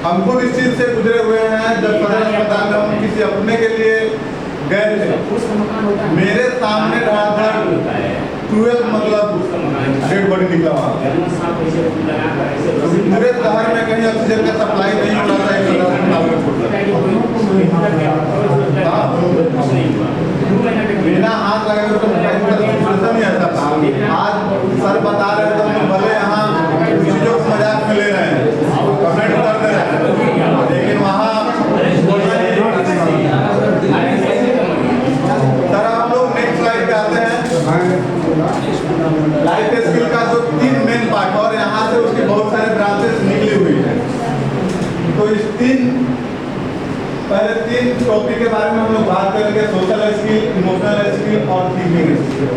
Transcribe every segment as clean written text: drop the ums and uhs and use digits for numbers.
हम खुद इस चीज से गुजरे हुए हैं। जब सदर अस्पताल में हम किसी अपने के लिए गए थे, मेरे सामने धड़ाधड़ 12 मतलब डेड बॉडी निकला वहाँ। पूरे शहर में कहीं ऑक्सीजन का सप्लाई नहीं हो रहा था। बिना हाथ लगाए नहीं आता था। आज सर बता रहे थे, हम भले यहाँ चीजों को मजाक में ले रहे हैं, कमेंट कर दे रहे हैं, लेकिन वहाँ सर हम लोग नेक्स्ट स्लाइड पे आते हैं। लाइफ स्किल का जो 3 मेन पार्ट और यहाँ से उसकी बहुत सारे ब्रांचेस निकली हुई है। तो इस पहले 3 टॉपिक के बारे में हम लोग बात करेंगे, सोशल स्किल, इमोशनल स्किल और थिंकिंग स्किल।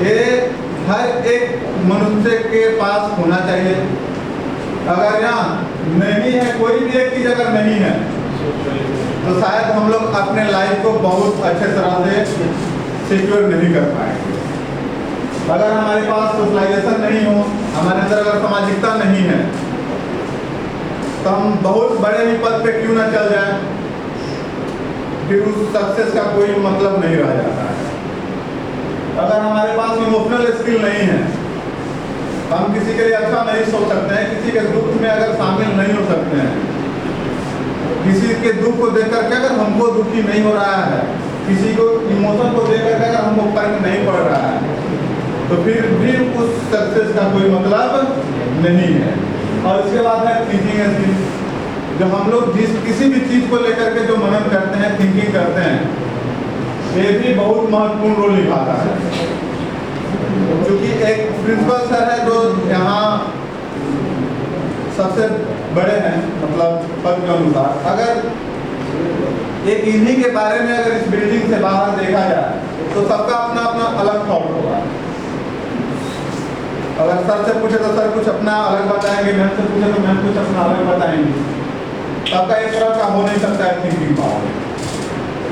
ये हर एक मनुष्य के पास होना चाहिए। अगर यहाँ नहीं है, कोई भी एक चीज अगर नहीं है, तो शायद हम लोग अपने लाइफ को बहुत अच्छे तरह से सिक्योर नहीं कर पाएंगे। अगर हमारे पास सोशलाइजेशन नहीं हो, हमारे अंदर अगर सामाजिकता नहीं है, तो हम बहुत बड़े भी पद पे क्यों ना चल जाए, फिर उस सक्सेस का कोई मतलब नहीं रह जाता है। अगर हमारे पास इमोशनल स्किल नहीं है, तो हम किसी के लिए अच्छा नहीं सोच सकते हैं, किसी के दुख में अगर शामिल नहीं हो सकते हैं, किसी के दुख को देख करके अगर हमको दुखी नहीं हो रहा है, किसी को इमोशन को देख करके अगर हमको फर्क नहीं पड़ रहा है, तो फिर भी उस सक्सेस का कोई मतलब नहीं है। और इसके बाद है थिंकिंग स्किल, जो हम लोग किसी भी चीज को लेकर के जो मनन करते हैं, थिंकिंग करते हैं, ये भी बहुत महत्वपूर्ण रोल निभाता है। क्योंकि एक प्रिंसिपल सर है जो यहाँ सबसे बड़े हैं, मतलब पद के अनुसार। अगर एक इन्हीं के बारे में अगर इस बिल्डिंग से बाहर देखा जाए, तो सबका अपना अपना अलग थॉट होगा। अगर सर से पूछे तो सर कुछ अपना अलग बताएंगे, मैम से पूछे तो मैम कुछ अपना अलग बताएंगे। सबका एक तरह का हो नहीं सकता है थिंकिंग पावर।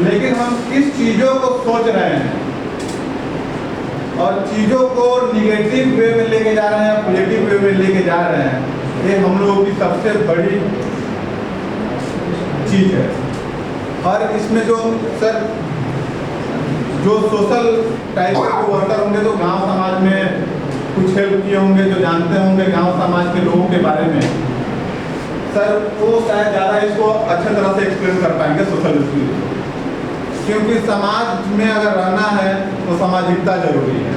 लेकिन हम किस चीज़ों को सोच रहे हैं और चीज़ों को निगेटिव वे में लेके जा रहे हैं, पॉजिटिव वे में लेके जा रहे हैं, ये हम लोगों की सबसे बड़ी चीज़ है। और इसमें जो सर जो सोशल टाइप के वर्कर होंगे, तो गांव समाज में कुछ हेल्प किए होंगे, जो जानते होंगे गांव समाज के लोगों के बारे में, सर वो शायद ज़्यादा इसको अच्छे तरह से एक्सप्लेन कर पाएंगे सोशल स्किल। क्योंकि समाज में अगर रहना है तो सामाजिकता जरूरी है।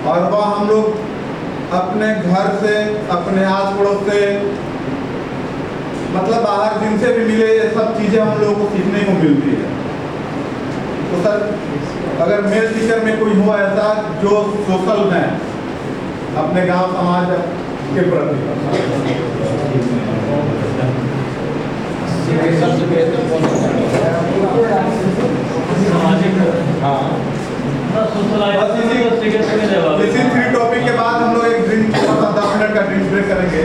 और वह हम लोग अपने घर से, अपने आस पड़ोस से, मतलब बाहर जिनसे भी मिले, ये सब चीज़ें हम लोगों को सीखने को मिलती है। तो सर अगर मेरे टीचर में कोई हो ऐसा जो सोशल है अपने गांव समाज के प्रति, इसी 3 टॉपिक के बाद हम लोग एक ड्रिंक 10 मिनट का ड्रिंक ब्रेक करेंगे।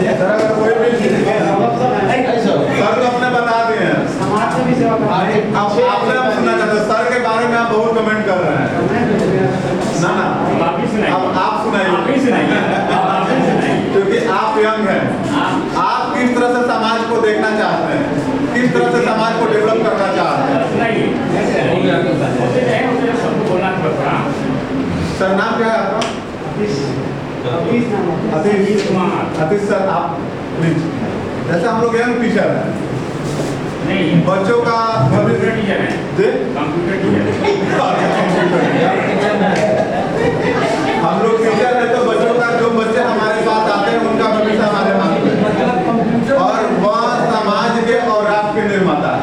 सर अगर कोई भी सर तो अपने बता दिए हैं, आपने हम सुनना चाहते, सर के बारे में आप बहुत कमेंट कर रहे हैं ना, अब आप सुनाइए, क्योंकि आप यंग हैं, आप किस तरह से समाज को देखना चाहते हैं, किस तरह से समाज को डेवलप करना चाहते हैं। सर नाम क्या है आपका? अतीश सर, आप जैसे हम लोग यंग टीचर हैं, नहीं बच्चों का कंप्यूटर टीचर है, कंप्यूटर हम लोग टीचर है, तो बच्चों का जो बच्चे हमारे पास आते हैं उनका भविष्य हमारे हाथ में, और वह समाज के और राष्ट्र के निर्माता है।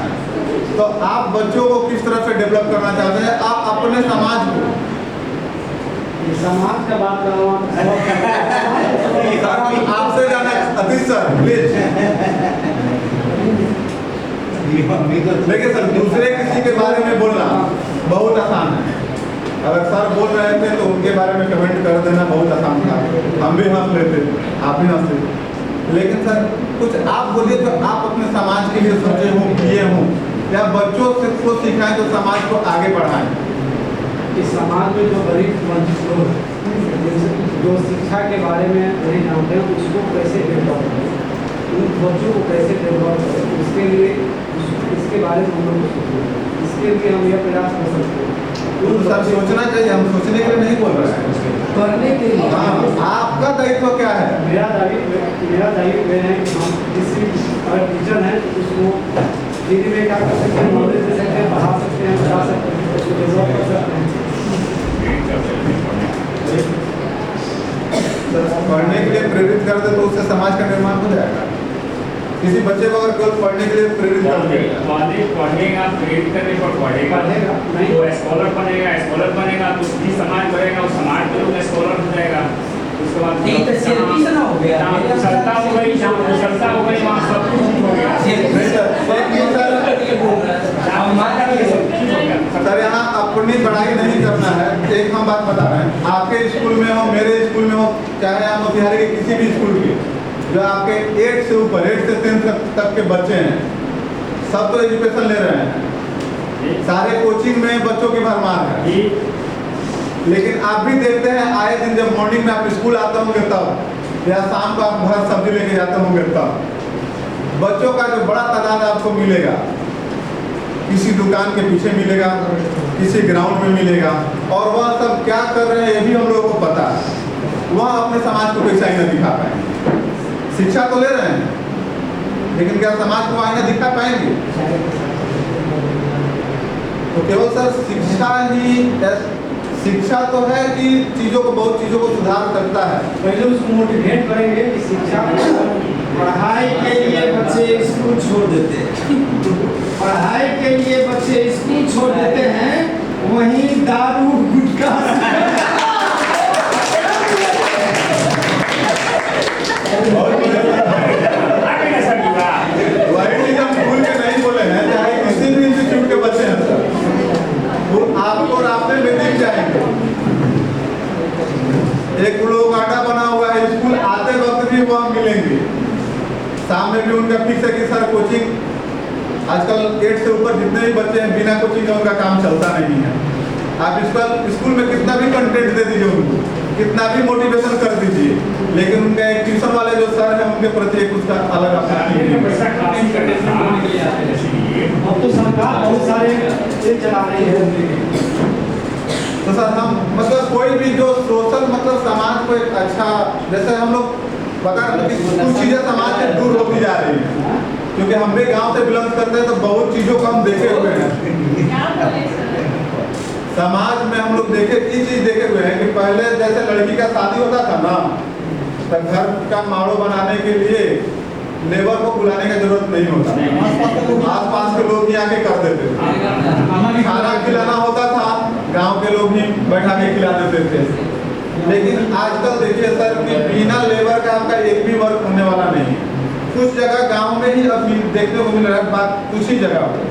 तो आप बच्चों को किस तरह से डेवलप करना चाहते हैं, आप अपने समाज को, समाज का बात कर रहा हूँ आपसे जाना अतीश सर प्लीज। देखिए सर, दूसरे किसी के बारे में बोलना बहुत आसान है। अगर सर बोल रहे थे तो उनके बारे में कमेंट कर देना बहुत आसान था, हम भी हंस लेते, आप भी हंसते। लेकिन सर कुछ आप बोलिए जो आप अपने समाज के लिए सोचे हों, किए हों, या बच्चों से कुछ सिखाएं तो समाज को आगे बढ़ाएं। कि समाज में जो गरीब वंचित लोग हैं, जो शिक्षा के बारे में नहीं जानते हैं, उसको कैसे डेवलप करें, उन बच्चों को कैसे डेवलप करें, उसके लिए इसके बारे में हम लोग को सोचना, इसके लिए हम यह प्रयास कर सकते हैं। सर सोचना चाहिए, हम सोचने के लिए नहीं बोल रहे हैं, करने के लिए हाँ, आपका दायित्व क्या है? मेरा दायित्व है कि हम किसी अगर टीचर हैं तो उसको हिंदी में क्या कर सकते हैं, नॉलेज दे सकते हैं, पढ़ा सकते हैं, बता सकते हैं, उसको डेवलप कर सकते हैं। पढ़ने के लिए प्रेरित कर दे तो उससे समाज का निर्माण हो जाएगा। किसी बच्चे को अगर केवल पढ़ने के लिए प्रेरित कर देगा, पढ़ेगा, प्रेरित करने पर पढ़ेगा नहीं तो स्कॉलर बनेगा तो भी समाज बढ़ेगा, और समाज के लोग स्कॉलर हो जाएगा। उसके बाद नहीं तो सेल्फिश ना हो गया, कुशलता हो गई, जहाँ कुशलता हो गई वहाँ सब कुछ हो गया। सर यहाँ अपनी पढ़ाई नहीं करना है। एक हम बात बता रहे हैं, आपके स्कूल में हो, मेरे स्कूल में हो, चाहे आप मोतिहारी के किसी भी स्कूल के, जो आपके 8 से ऊपर 8 से 10 तक के बच्चे हैं, सब तो एजुकेशन ले रहे हैं, सारे कोचिंग में बच्चों की भरमार है। लेकिन आप भी देखते हैं आए दिन जब मॉर्निंग में आप स्कूल आते होंगे तब, या शाम को आप घर सब्जी लेके जाते होंगे तब, बच्चों का जो बड़ा तादाद आपको मिलेगा, किसी दुकान के पीछे मिलेगा, किसी ग्राउंड में मिलेगा, और वह सब क्या कर रहे हैं ये भी हम लोगों को पता है। वह अपने समाज को कैसा आईना दिखा पाएंगे। शिक्षा तो ले रहे हैं, लेकिन क्या समाज को आईना दिखा पाएंगे? तो केवल सर शिक्षा तो है कि बहुत चीज़ों को सुधार करता है। पहले उसको मोटिवेट करेंगे कि शिक्षा पढ़ाई के लिए बच्चे स्कूल छोड़ देते हैं, पढ़ाई के लिए बच्चे स्कूल छोड़ देते हैं, वहीं दारू गुटखा स्कूल के नहीं बोले हैं, चाहे किसी भी इंस्टीट्यूट के बच्चे हैं सर, वो आपको रास्ते में दिख जाएंगे। एक लोग आटा बना हुआ है, स्कूल आते वक्त भी वहाँ मिलेंगे, सामने भी उनका फिक्स है कि सर कोचिंग आजकल 8 से ऊपर जितने भी बच्चे हैं बिना कोचिंग का उनका काम चलता नहीं है। आप स्कूल में कितना भी कंटेंट दे दीजिए उनको, कितना भी मोटिवेशन कर दीजिए, लेकिन उनका एक ट्यूशन वाले जो सर हैं उनके प्रति एक उसका अलग अब तो सरकार बहुत सारे ये चला रही है। तो सर हम मतलब कोई भी जो सोशल मतलब समाज को एक अच्छा, जैसे हम लोग बता रहे थे कि कुछ चीज़ें समाज से दूर होती जा रही हैं, क्योंकि हम भी गांव से बिलोंग करते हैं तो बहुत चीज़ों को हम देखे हुए हैं। समाज में हम लोग ये चीज़ देखे हुए हैं कि पहले जैसे लड़की का शादी होता था ना, तो घर का माड़ो बनाने के लिए लेबर को बुलाने का जरूरत नहीं होता, आसपास के लोग ही आके कर देते थे। खाना खिलाना होता था, गांव के लोग ही बैठा के खिला देते थे। लेकिन आजकल देखिए सर कि बिना लेबर का आपका एक भी वर्क होने वाला नहीं है। कुछ जगह गांव में ही अभी देखने को मिल रहा है, बात कुछ ही जगह पर।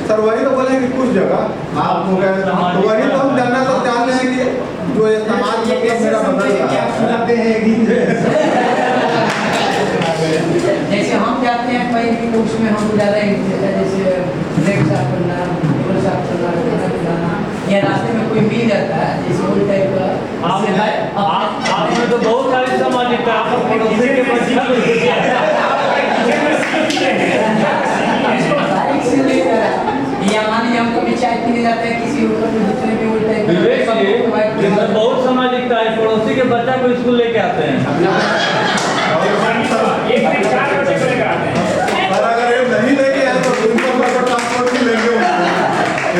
सर वही तो बोले कि कुछ जगह आप हो गए, तो वही तो हम जानना तो चाहते हैं कि जो ये समाज में मेरा बदल रहा है। जैसे हम जाते हैं कहीं भी कोर्स में, हम ज़्यादा जैसे ब्रेक साफ करना, टेबल साफ करना, खाना खिलाना, या रास्ते में कोई मिल जाता है जैसे कोई टाइप का, आपने तो बहुत सारी सामाजिकता या मान लीजिए हम कभी चाय पीने जाते हैं किसी होटल में, जितने भी वो टाइप बहुत सामाजिकता है। पड़ोसी के बच्चा को स्कूल लेके आते हैं, और अगर ये नहीं लेके आए तो ट्रांसपोर्ट भी लेंगे,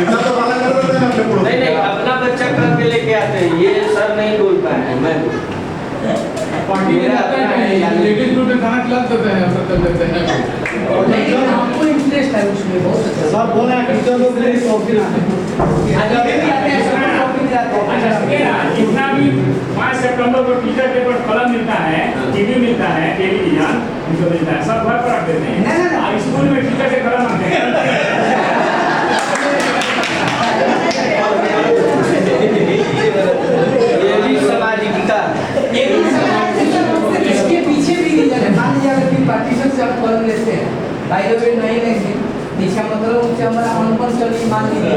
इतना तो माना कर देते हैं अपने पड़ोसी। नहीं अपना बच्चा करके लेके आते हैं, ये सर नहीं बोल पाए हैं। मैं पार्टी में जाता है, लेडीज ग्रुप में खाना खिला देते हैं, सब कर देते हैं, लेकिन हमको इंटरेस्ट है उसमें बहुत अच्छा। सब बोला है टीचर लोग के लिए शौकीन आते हैं। जितना भी 5 सितंबर को टीचर डे पर कलम मिलता है, टीवी मिलता है, टेलीविजन उनको मिलता है, सब घर पर रख देते हैं। और स्कूल में टीचर से कलम आते हैं। ये भी सामाजिकता, इसके पीछे भी रीजन है। मान लीजिए अगर पार्टीशन से आप कॉलम लेते हैं, बाय द वे नहीं लेंगे, नीचे मतलब उससे हमारा अनपढ़ चलिए मान लीजिए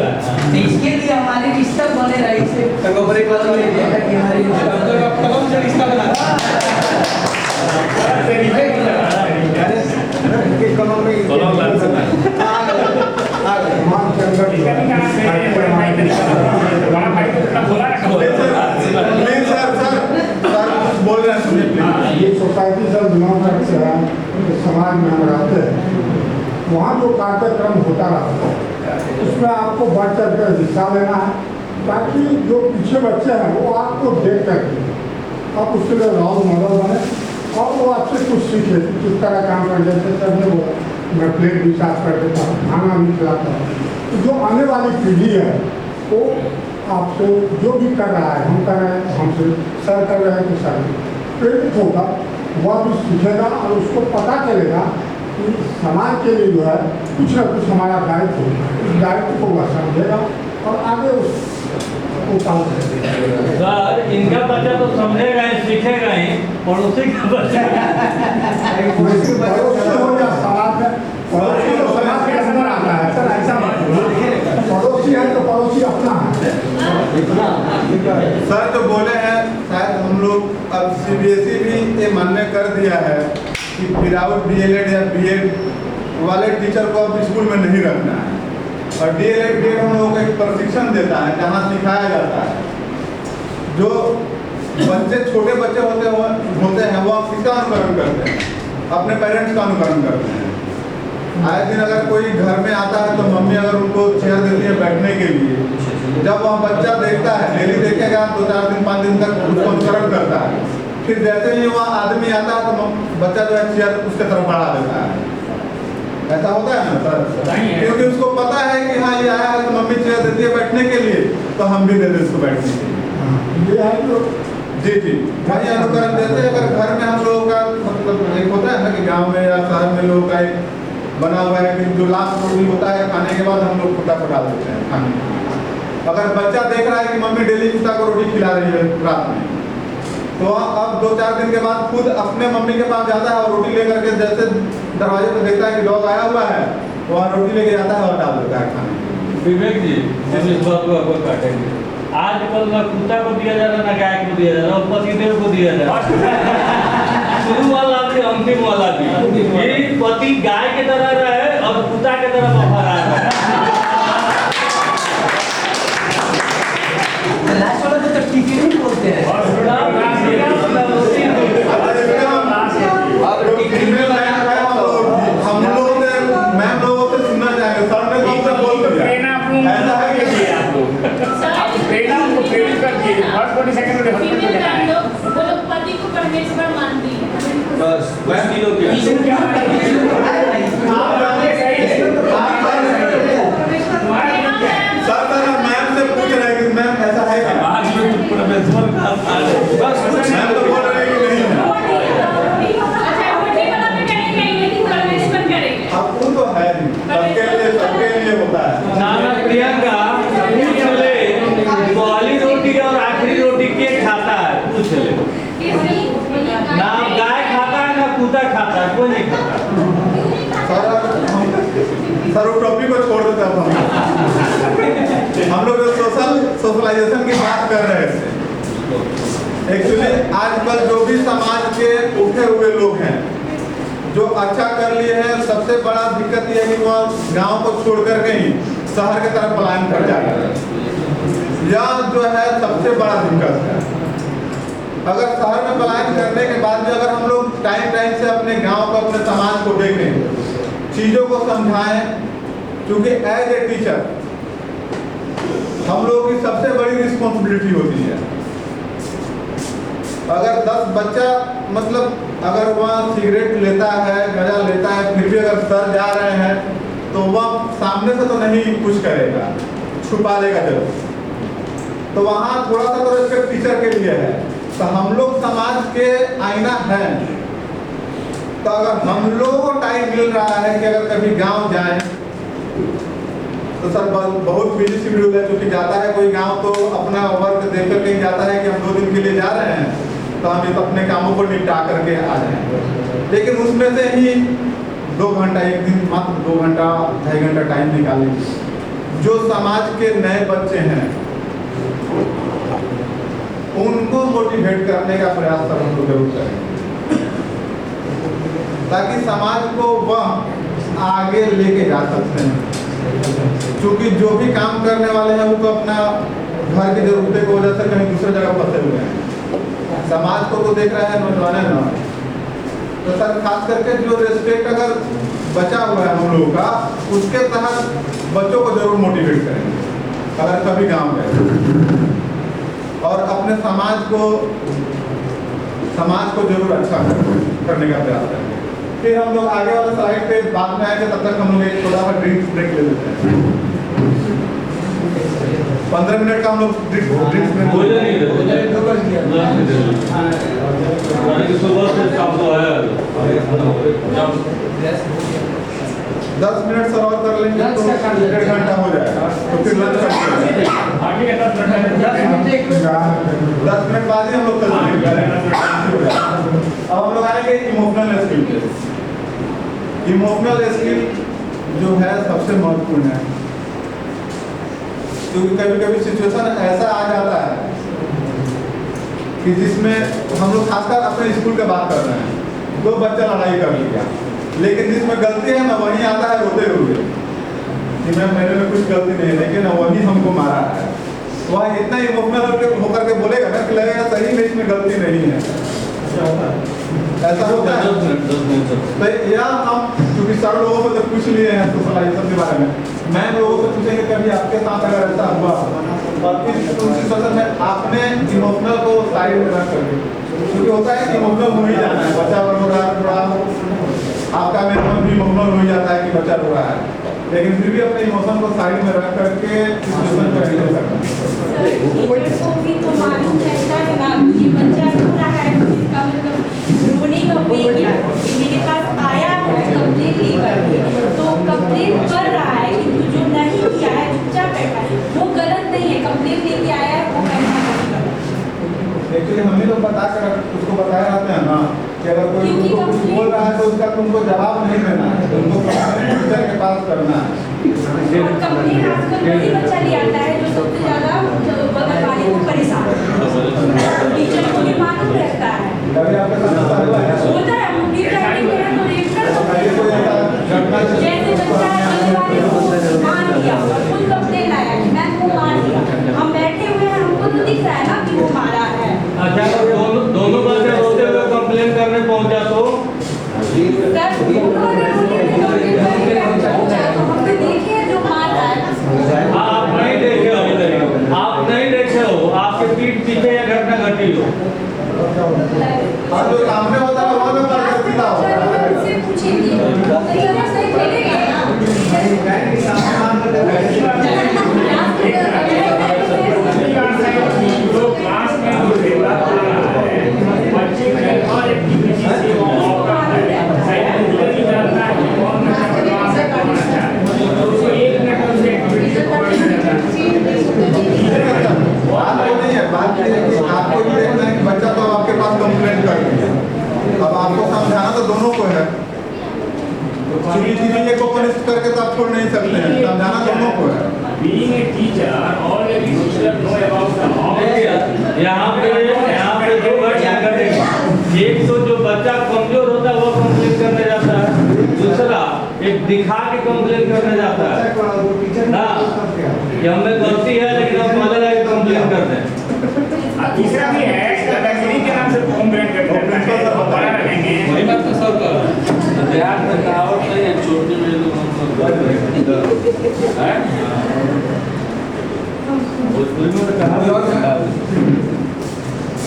बने रही से गोबरी क्लास वाली है। कि हमारी कलम से रिश्ता बना प्लीज सर कुछ बोल रहे हैं, सुनिए प्लीज। ये सोसाइटी से बिलोंग करते हैं, समाज में हम रहते हैं, वहाँ जो कार्यक्रम होता रहता है उसमें आपको बढ़ चढ़ कर हिस्सा लेना है, ताकि जो पीछे बच्चे हैं वो आपको देख करके आप उसके लिए रोल मॉडल बने और वो आपसे कुछ सीखे कि किस तरह काम कर देते तभी वो मैं प्लेट भी साफ कर देता हूँ, खाना भी खिलाता हूँ। तो जो आने वाली पीढ़ी है वो आपसे जो भी कर रहा है, हम कर रहे हैं हमसे, सर कर रहे हैं तो सर प्रेरित होगा, वह भी सीखेगा और उसको पता चलेगा कि समाज के लिए जो है कुछ न कुछ हमारा दायित्व होगा, उस दायित्व को वह समझेगा और आगे उसको काम करेगा। सर इनका बच्चा तो समझेगा ही सीखेगा ही, पड़ोसी का बच्चा पड़ोसी हो या समाज में, पड़ोसी तो समाज के अंदर आता है सर, ऐसा पड़ोसी है तो पड़ोसी अपना है। सर जो बोले हैं शायद हम लोग अब CBSE भी ये मान्य कर दिया है कि विदाउट DLED या BEd वाले टीचर को अब स्कूल में नहीं रखना है, और DLED BEd हम लोगों को एक प्रशिक्षण देता है जहाँ सिखाया जाता है जो बच्चे छोटे बच्चे होते हैं वो आप किसका अनुकरण करते हैं, अपने पेरेंट्स का अनुकरण करते हैं। आए दिन अगर कोई घर में आता है तो मम्मी अगर उनको चेयर देती है बैठने के लिए, जब वह बच्चा देखता है, डेली देखेगा 2-4 दिन 5 दिन तक उसको अनुकरण करता है, फिर जैसे ही वह आदमी आता है तो बच्चा जो है चेयर उसके तरफ बढ़ा देता है। ऐसा होता है ना सर, क्योंकि उसको पता है कि हाँ ये आया है तो मम्मी चेयर देती है बैठने के लिए, तो हम भी दे दें उसको बैठने के लिए। ये है जो जी वही अनुकरण देते हैं। अगर घर में हम लोगों का मतलब एक होता है ना कि गांव में या शहर में लोगों का एक बना हुआ है कि जो लास्ट रोटी होता है खाने के बाद हम लोग कुत्ता को डाल देते हैं खाने में। अगर बच्चा देख रहा है कि मम्मी डेली कुत्ता को रोटी खिला रही है रात में, तो अब 2-4 दिन के बाद खुद अपने मम्मी के पास जाता है और रोटी लेकर के जैसे दरवाजे पर देखता है कि डॉग आया हुआ है, वहाँ रोटी लेके जाता है और डाल देता है खाने में। विवेक जी हम इस बात को आपको काटेंगे। आजकल ना कुत्ता को दिया जा रहा ना गाय को दिया जा रहा, पतिदेव को दिया जा रहा। शुरू वाला भी अंतिम वाला भी, ये पति गाय के तरह रहे और कुत्ता के तरह बफा रहा है। लास्ट वाला तो ठीक ही नहीं बोलते हैं। हम लोगों से मैम लोगों से सुनना चाहेंगे, सर ने कौन सा बोल दिया ऐसा है कि आप प्रेरणा उनको प्रेरित कर दिए, फर्स्ट 40 सेकंड में फीमेल हॉस्पिटल मैम में लोग वो लोग पति को परमेश्वर मानती है। बस तीनों के सर मैम से पूछ रहे हैं कि मैम ऐसा है क्या? परमेश्वर का बस मैम तो बोल रहे हैं कि नहीं है। अच्छा वोटी वाला पे करेंगे लेकिन परमेश्वर करेंगे। अब वो तो है नहीं, सबके लिए होता है। नाना प्रियंका पूछ ले पहली रोटी और आखिरी रोटी के खाता है, पूछ ले। ना गाय खाता है ना कुत्ता खाता है, कोई नहीं खाता। सर वो टॉपिक को छोड़ देते हैं। हम लोग सोशलाइजेशन की बात कर रहे थे। एक्चुअली आजकल जो भी समाज के उठे हुए लोग हैं जो अच्छा कर लिए हैं, सबसे बड़ा दिक्कत यह है कि वह गांव को छोड़ कर के ही शहर की तरफ पलायन कर जाता है। यह जो है सबसे बड़ा दिक्कत है। अगर शहर में पलायन करने के बाद भी अगर हम लोग टाइम से अपने गांव को अपने समाज को देखें, चीज़ों को समझाएं, क्योंकि एज ए टीचर हम लोगों की सबसे बड़ी रिस्पॉन्सिबिलिटी होती है। अगर 10 बच्चा मतलब अगर वह सिगरेट लेता है, गजा लेता है, फिर भी अगर सर जा रहे हैं तो वह सामने से तो नहीं कुछ करेगा, छुपा लेगा जरूर। तो वहाँ थोड़ा सा तो रिस्पेक्ट टीचर के लिए है। तो हम लोग समाज के आईना हैं, तो अगर हम लोगों को टाइम मिल रहा है कि अगर कभी गांव जाएं तो सर बहुत बिजी शेड्यूल है, क्योंकि जाता है कोई गांव तो अपना वर्क देख कर कहीं जाता है कि हम 2 दिन के लिए जा रहे हैं तो हम अपने कामों को निपटा करके आ जाएं। लेकिन उसमें से ही 2 घंटा एक दिन मात्र 2 घंटा 2.5 घंटा टाइम निकालें। जो समाज के नए बच्चे हैं मोटिवेट करने का प्रयास सब हम लोग जरूर करेंगे, ताकि समाज को वह आगे लेके जा सकते हैं। क्योंकि जो भी काम करने वाले हैं वो तो अपना घर की जरूरतें की वजह से कहीं दूसरे जगह फंसे हुए हैं, समाज को तो देख रहा है नौजवान ना। तो सर खास करके जो रेस्पेक्ट अगर बचा हुआ है हम लोगों का, उसके तहत बच्चों को जरूर मोटिवेट करेंगे अगर कभी गांव गए, और अपने समाज को जरूर अच्छा करने का प्रयास करेंगे। फिर हम लोग आगे वाले स्लाइड पे बाद में आएंगे, तब तक हम लोग एक थोड़ा सा ड्रिंक्स ब्रेक ले लेते हैं। 15 मिनट का हम लोग ड्रिंक्स ब्रेक सुबह से शाम को है 10 मिनट सर और कर लेंगे तो 1.5 घंटा हो जाएगा, तो फिर लंच करते हैं। आगे का 10 मिनट 10 मिनट बाद ही हम लोग अब हम लोग आएंगे इमोशनल स्किल। इमोशनल स्किल जो है सबसे महत्वपूर्ण है, क्योंकि कभी कभी सिचुएशन ऐसा आ जाता है कि जिसमें हम लोग खासकर अपने स्कूल की बात कर रहे हैं, दो बच्चा लड़ाई कर लिया, लेकिन जिसमें गलती है ना वही आता है रोते हुए कि मैं मेरे में कुछ गलती नहीं है, लेकिन वही हमको मारा है। वह इतना इमोशनल होकर के बोलेगा ना कि लगेगा सही में इसमें गलती नहीं है, ऐसा होता है। तो यह हम क्योंकि सर लोगों को जब पूछ लिए हैं सोशलाइजेशन के बारे में, मैं लोगों से पूछेंगे कभी आपके साथ अगर ऐसा हुआ और फिर उस सिचुएशन में आपने इमोशनल को साइड में रख करके, क्योंकि होता है कि इमोशनल हो ही जाना है, बच्चा रो रहा है, थोड़ा आपका मेहमान भी इमोशनल हो ही जाता है कि बच्चा रो रहा है, लेकिन फिर भी अपने इमोशन को साइड में रख करके सिचुएशन को हैंडल करना है। को भी तो मालूम रहता है ना कि बच्चा रो रहा है, इसका मतलब रोने का वे क्या है। मेरे पास आया है कंप्लेंट लेकर, तो कंप्लेंट कर रहा है कि तू जो नहीं किया है चुपचाप बैठा है, वो गलत नहीं है। कंप्लेंट लेके आया है वो करना नहीं गलत। एक्चुअली हम ही लोग बता कर उसको बताया रहते हैं ना कि अगर कोई तुमको कुछ बोल रहा है तो उसका तुमको जवाब नहीं देना है, तुमको टीचर के पास करना है। और कंप्लेंट आजकल वही बच्चा ले आता है जो सबसे ज्यादा बगल वाले को परेशान है, टीचर को भी मालूम रहता है। कभी आपके साथ ऐसा हुआ है? होता है, हम भी ट्राई किया तो रेफर तो कभी कोई ऐसा घटना जैसे बच्चा बगल वाले को मार दिया और खुद कंप्लेंट आया कि मैंने वो मार दिया, हम बैठे हुए हैं, हमको तो दिख रहा है ना कि वो मारा है। अच्छा दोनों बच्चे रोते हुए कंप्लेन करने पहुंचा तो सर दोनों अगर पहुंचा तो हमने देखे हैं जो मार रहा है। आप नहीं देखे हो, आप नहीं देखे हो, आपके पीठ पीछे यह घटना घटी हो। हाँ, जो सामने होता है वो में पारदर्शिता होता है। उनसे पूछेंगे वो कहीं ना सही खेलेगा ना। जो क्लास में जो डेवलप कर रहा है, बच्चे में हर एक्टिविटी से वो मौका है, साइकोलॉजी जानता है कि कौन नशा करवा है, कौन अच्छा है, तो उसको 1 मिनट में उसे एक्टिविटी से पकड़ लेना है। बात वो नहीं है, बात ये है कि आपको भी देखना है कि बच्चा तो आपके पास कंप्लेंट कर दिया, अब आपको समझाना तो दोनों को है, किसी को पनिश करके तो आप छोड़ नहीं सकते हैं, समझाना दोनों को है। Being a teacher, already you should know about the law. यहाँ पे 2 घटना घटेगा। एक तो जो बच्चा कमजोर होता है वो कंप्लेन करने जाता है, दूसरा एक दिखा के कंप्लेन करने जाता है ना कि हमें गलती है लेकिन हम मदद है कंप्लेन कर दें। तीसरा भी है, दादागिरी के नाम से कंप्लेंट करते हैं, बड़ा रहेंगे। वही बात तो सर का बिहार में कहावत नहीं है, छोटी में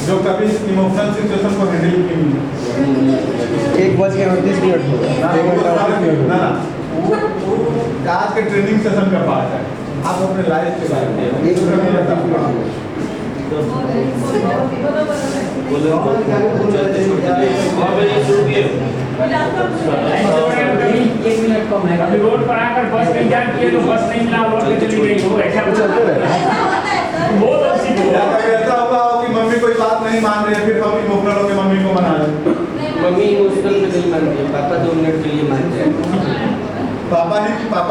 जो कभी इमोशनल सिचुएशन को हैंडल की 1:38 ना आज के ट्रेनिंग सेशन का पार्ट है, आप अपने लाइफ के बारे में अभी रोड पर आकर बस नहीं जाती है तो बस नहीं मिला, रोड पे चली गई हो, ऐसा कुछ बहुत अच्छी ऐसा हुआ हो कि मम्मी कोई बात नहीं मान रही है, फिर हम इमोशनल होकर मम्मी को मना लें। मम्मी इमोशनल में नहीं मान रही, पापा 2 मिनट के लिए मान जाए। पापा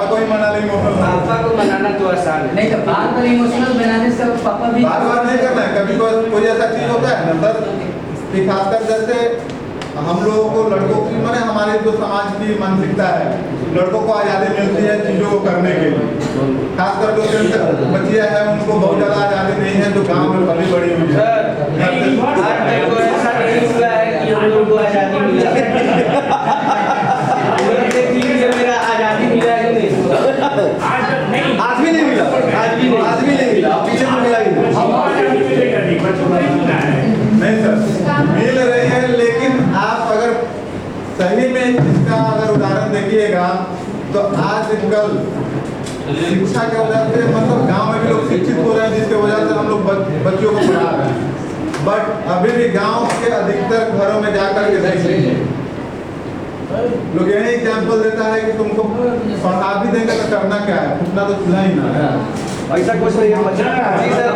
को ही मना लेंगे, पापा को मनाना तो आसान है। नहीं तो बात पर इमोशनल बनाने से पापा भी बार बार नहीं करना है। कभी कोई ऐसा चीज होता है ना सर कि खासकर जैसे हम लोगों को लड़कों की माने हमारे जो समाज की मानसिकता है, लड़कों को आज़ादी मिलती है चीज़ों को करने के लिए। खासकर जो बच्चियाँ हैं उनको बहुत ज़्यादा आज़ादी नहीं है, जो गांव में पली बड़ी हुई है। आज तक को ऐसा नहीं हुआ है कि हम लोगों को आज़ादी मिला मेरा आज़ादी मिला है कि नहीं? आज भी नहीं मिला, आज भी नहीं मिला, पीछे तो मिला ही नहीं। हमको आज़ादी मिलेगी, बच्चों को नहीं मिला है। नहीं सर मिल रही है, लेकिन आप अगर सही में इसका अगर उदाहरण देखिएगा तो आजकल शिक्षा के वजह से मतलब गांव में भी लोग शिक्षित हो रहे हैं, जिसके वजह से हम लोग बच्चों को पढ़ा रहे हैं। बट अभी भी गांव के अधिकतर घरों में जाकर के देख लीजिए, लोग यही एग्जाम्पल देता है कि तुमको पढ़ा भी देंगे तो करना क्या है, फूटना तो चूल्हा ही ना है। ऐसा कुछ नहीं है बच्चा। जी सर,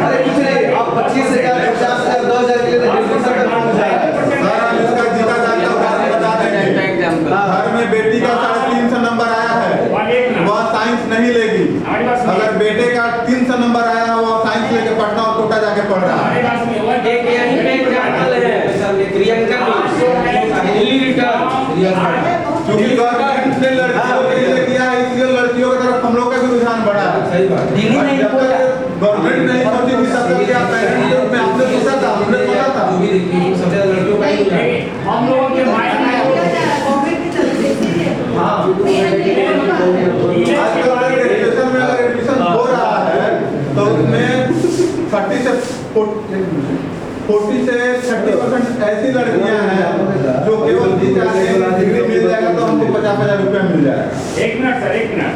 अरे कुछ नहीं, आप 25,000 50,000 2,000 के लिए एडमिशन का काम हो जाएगा। सर हम इसका जीता जाता उदाहरण बता देंगे। घर में बेटी का 350 नंबर आया है, वह साइंस नहीं लेगी। अगर बेटे का 300 नंबर आया है, वह साइंस लेके पटना और कोटा जाके पढ़ रहा है। एक एग्जांपल है प्रियंका दिल्ली रिटर्न, क्योंकि गवर्नमेंट ने लड़कियों के लिए किया है, इसलिए लड़कियों की तरफ हम लोग का भी रुझान बढ़ा है। सही बात। दिल्ली नहीं जब तक गवर्नमेंट नहीं सोची थी तब तक क्या पेरेंट्स के रूप में हमने सोचा था, हमने सोचा था। जो भी देखिए सबसे ज्यादा लड़कियों का ही है। हम लोगों के माइंड में आजकल ग्रेजुएशन में अगर एडमिशन हो रहा है तो उसमें 40 से 30% ऐसी लड़कियां हैं जो केवल डिग्री मिल जाएगा तो हमको 50,000 रुपया मिल जाएगा। एक मिनट सर, एक मिनट।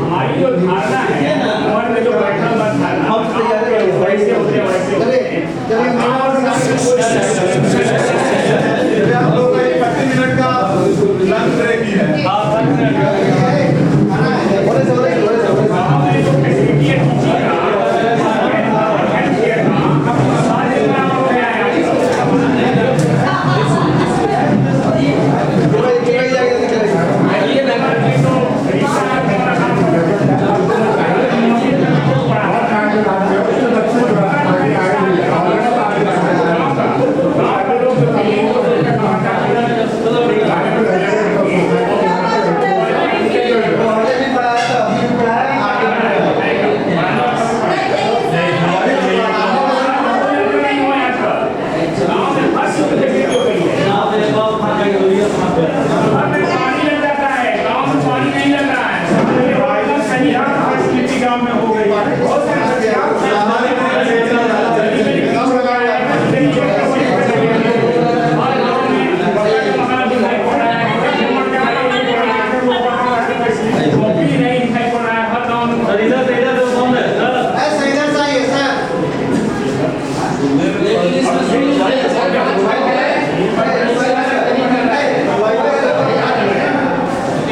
हमारी जो धारणा है उम्र में जो बैठा हुआ धारणा वैसे होते आप लोग का 30 मिनट का लंच ब्रेक ही है।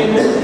Thank you.